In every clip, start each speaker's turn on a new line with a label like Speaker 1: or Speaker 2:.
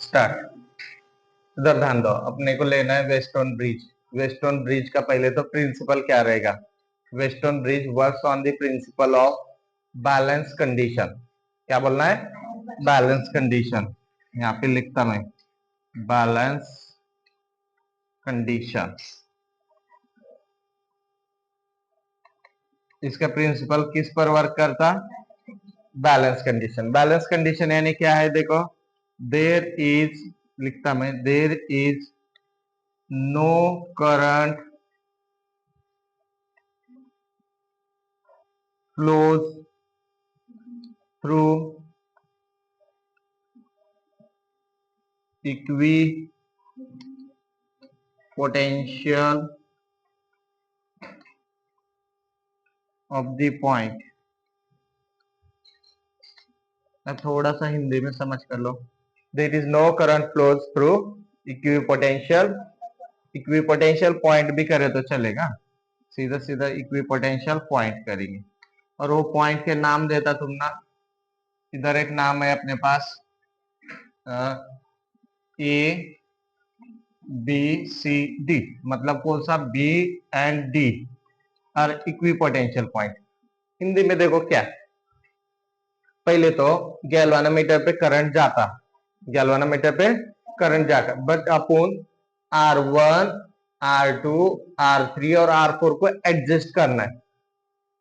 Speaker 1: Start. इधर ध्यान दो, अपने को लेना है वेस्टर्न ब्रिज। वेस्टर्न ब्रिज का पहले तो प्रिंसिपल क्या रहेगा? Western bridge works on the principle of balance condition. क्या बोलना है? Balance condition. यहाँ पे लिखता मैं बैलेंस कंडीशन। इसका प्रिंसिपल किस पर वर्क करता? Balance condition. बैलेंस कंडीशन यानी क्या है? देखो, देयर इज, लिखता मैं, there is no current flows through equipotential of the point। थोड़ा सा हिंदी में समझ कर लो। There is no current flows through equipotential. Equipotential point भी करे तो चलेगा, सीधा सीधा इक्विपोटेंशियल पॉइंट करेंगे। और वो पॉइंट के नाम देता तुम ना, इधर एक नाम है अपने पास ए बी सी डी, मतलब कौन सा? B and D are equipotential point. Hindi में देखो क्या, पहले तो गैल्वानोमीटर पे करंट जाता, गैल्वानोमीटर पे करंट जाता, but upon R1, R2, R3 और R4 को एडजस्ट करना है।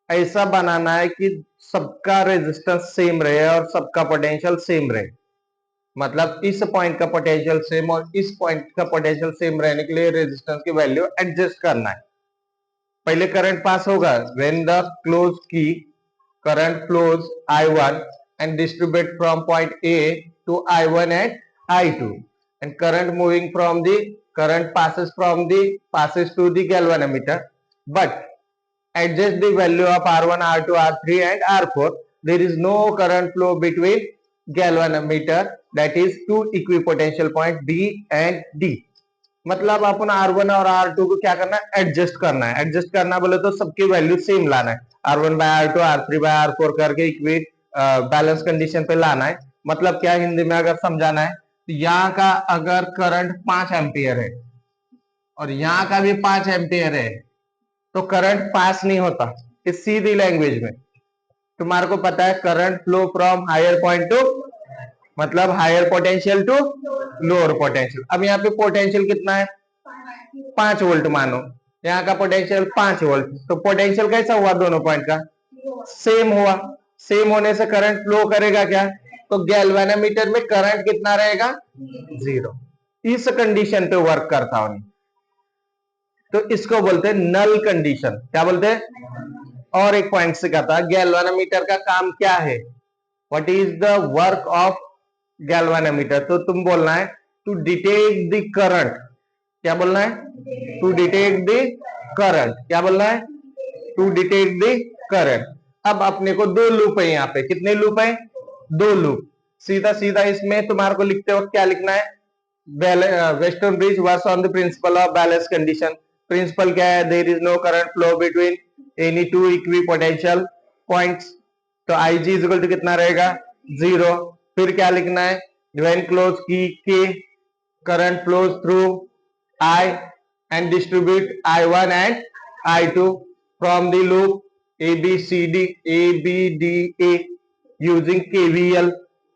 Speaker 1: ऐसा बनाना है कि सबका रेजिस्टेंस सेम रहे और सबका पोटेंशियल सेम रहे। मतलब इस पॉइंट का पोटेंशियल सेम और इस पॉइंट का पोटेंशियल सेम रहने के लिए रेजिस्टेंस की वैल्यू एडजस्ट करना है। पहले करंट पास होगा व्हेन द क्लोज की current flows I1 and distribute from point A to I1 and I2, and current passes to the galvanometer, but adjust the value of R1, R2, R3 and R4. There is no current flow between galvanometer, that is two equipotential point B and D। मतलब अपन R1 और R2 को क्या करना है? Adjust करना है। Adjust करना बोले तो सबकी वैल्यू सेम लाना है, R1 bye R2, R3 bye R4 करके इक्वेट बैलेंस कंडीशन पे लाना है। मतलब क्या, हिंदी में अगर समझाना है तो यहाँ का अगर करंट 5 एम्पियर है और यहाँ का भी 5 एम्पियर है तो करंट पास नहीं होता। इस सीधी लैंग्वेज में तुम्हारे को पता है, current flow from higher point to, मतलब higher potential to lower potential. अब यहाँ पे पोटेंशियल कितना है? 5 वोल्ट मानो, यहाँ का पोटेंशियल 5 वोल्ट, तो पोटेंशियल कैसा हुआ? दोनों पॉइंट का सेम हुआ। सेम होने से करंट फ्लो करेगा क्या? तो गैल्वेनोमीटर में करंट कितना रहेगा? 0। इस कंडीशन पे वर्क करता हूं, तो इसको बोलते हैं नल कंडीशन। क्या बोलते हैं? और एक पॉइंट से कहता, गैल्वेनोमीटर का काम क्या है? What is the work of galvanometer? तो तुम बोलना है टू डिटेक्ट द करंट। क्या बोलना है? To detect the current. क्या बोलना है? To detect the current. अब अपने को 2 लूप है यहाँ पे। कितने लूप है? 2 लूप। सीधा सीधा इसमें तुम्हारे को लिखते वक्त क्या लिखना है? Western bridge works on the principle of balance condition. Principle क्या है? There is no current flow between any two equipotential points. तो Ig इज इक्वल टू कितना रहेगा? 0। फिर क्या लिखना है? व्हेन क्लोज की के current flows through I and distribute I1 and I2 from the loop ABCDA using KVL।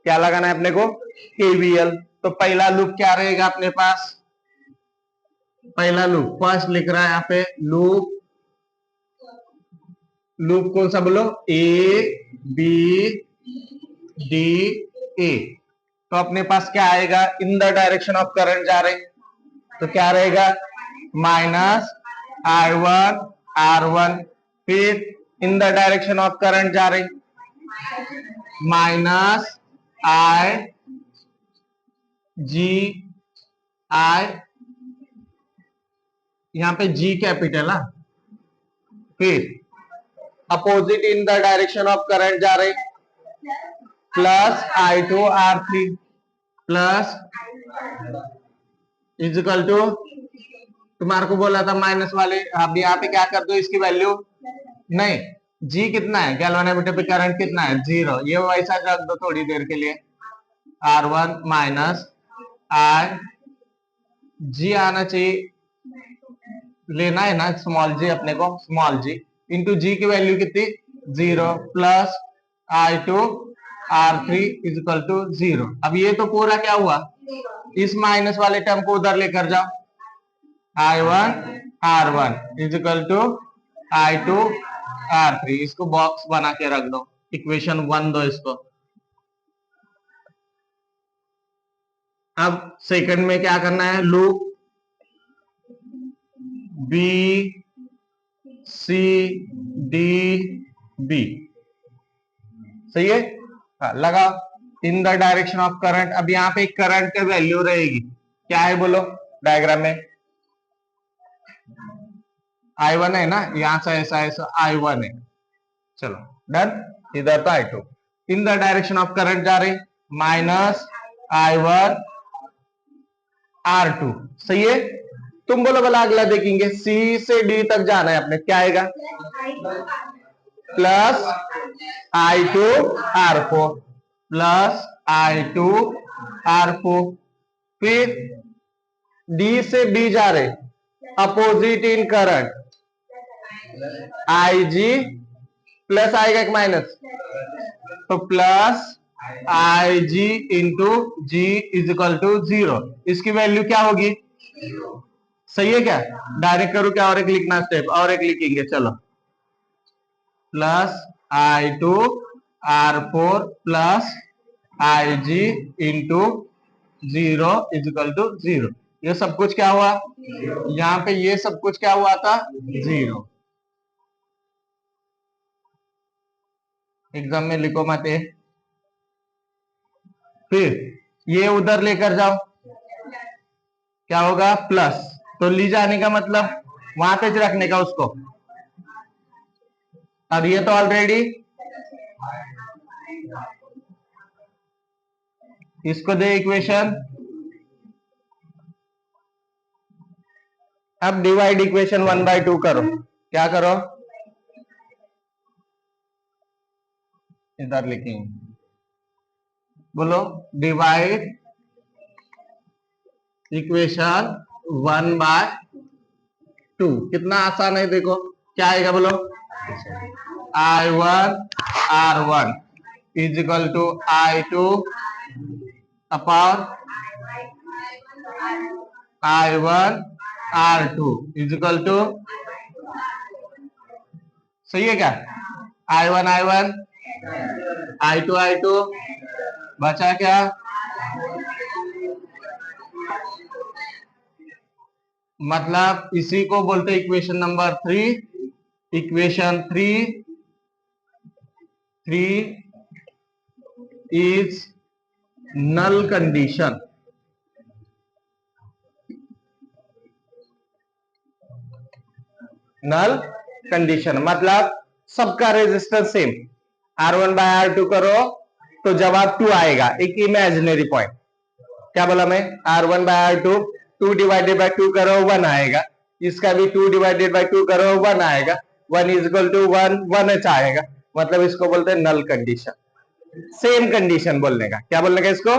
Speaker 1: क्या लगाना है अपने को? KVL। तो पहला लूप क्या रहेगा अपने पास? पहला लूप फर्स्ट लिख रहा है यहाँ पे, लूप कौन सा बोलो? ABDA। तो अपने पास क्या आएगा? इन द डायरेक्शन ऑफ करंट जा रहे, तो क्या रहेगा? Minus I1 R1। फिर इन द डायरेक्शन ऑफ करंट जा रही, माइनस I यहाँ पे G कैपिटल है। फिर opposite in the direction of current जा रही, plus I2 R3 plus is equal to, तुम्हारे को बोला था माइनस वाले, अब यहाँ पे क्या कर दो इसकी वैल्यू? नहीं, G कितना है? गैल्वेनोमीटर पे करंट कितना है? 0। ये वैसा रख दो थोड़ी देर के लिए, R1 माइनस आई जी आना चाहिए, लेना है ना स्मॉल जी अपने को, स्मॉल जी इंटू जी की वैल्यू कितनी 0 plus I2 R3 is equal to 0। अब ये तो पूरा क्या हुआ, इस माइनस वाले टर्म को उधर लेकर जाओ, I1 R1 is equal to I2 R3, इसको बॉक्स बना के रख दो, इक्वेशन 1 दो इसको। अब सेकंड में क्या करना है, loop B C D B, सही है, हाँ, लगा in the direction of current. अब यहाँ पे करंट की वैल्यू रहेगी, क्या है बोलो डायग्राम में, I1 है ना, यहां से ऐसा I1 है, चलो डन। इधर तो I2, in the direction of current जा रहे माइनस I1 R2, सही है। तुम बोलो बोला अगला देखेंगे, C से D तक जाना है अपने, क्या आएगा plus I2 R4 plus I2 R4, फिर D से B जा रहे opposite in current, IG plus आएगा एक माइनस, तो plus IG into G is equal to 0, इसकी वैल्यू क्या होगी, सही है क्या, डायरेक्ट करूं क्या और एक लिखना स्टेप, और एक लिखेंगे चलो, plus I2 R4 plus IG into 0 is equal to 0। ये सब कुछ क्या हुआ, यहाँ पे ये सब कुछ क्या हुआ था 0। एग्जाम में लिखो मत ये, फिर ये उधर लेकर जाओ, क्या होगा प्लस, तो ली जाने का मतलब वहां पे रखने का उसको। अब ये तो ऑलरेडी, इसको दे इक्वेशन, अब डिवाइड इक्वेशन 1/2 करो, क्या करो इधर लिखेंगे, बोलो डिवाइड इक्वेशन 1/2, कितना आसान है देखो, क्या आएगा बोलो I1 R1 is equal to I2 upon I1 R2 is equal to, सही है क्या, I1 I1 I2 I2 बचा क्या, मतलब इसी को बोलते equation number 3। Equation 3 is null condition, null condition मतलब सबका रेजिस्टेंस सेम, R1/R2 करो तो जवाब 2 आएगा, एक इमेजिनरी पॉइंट, क्या बोला मैं, R1/R2 2 डिवाइडेड बाय 2 करो 1 आएगा, इसका भी 2 डिवाइडेड बाय 2 करो 1 आएगा, 1 इज इक्वल टू 1 1h आएगा, मतलब इसको बोलते हैं नल कंडीशन। सेम कंडीशन बोलने का, क्या बोलने का इसको,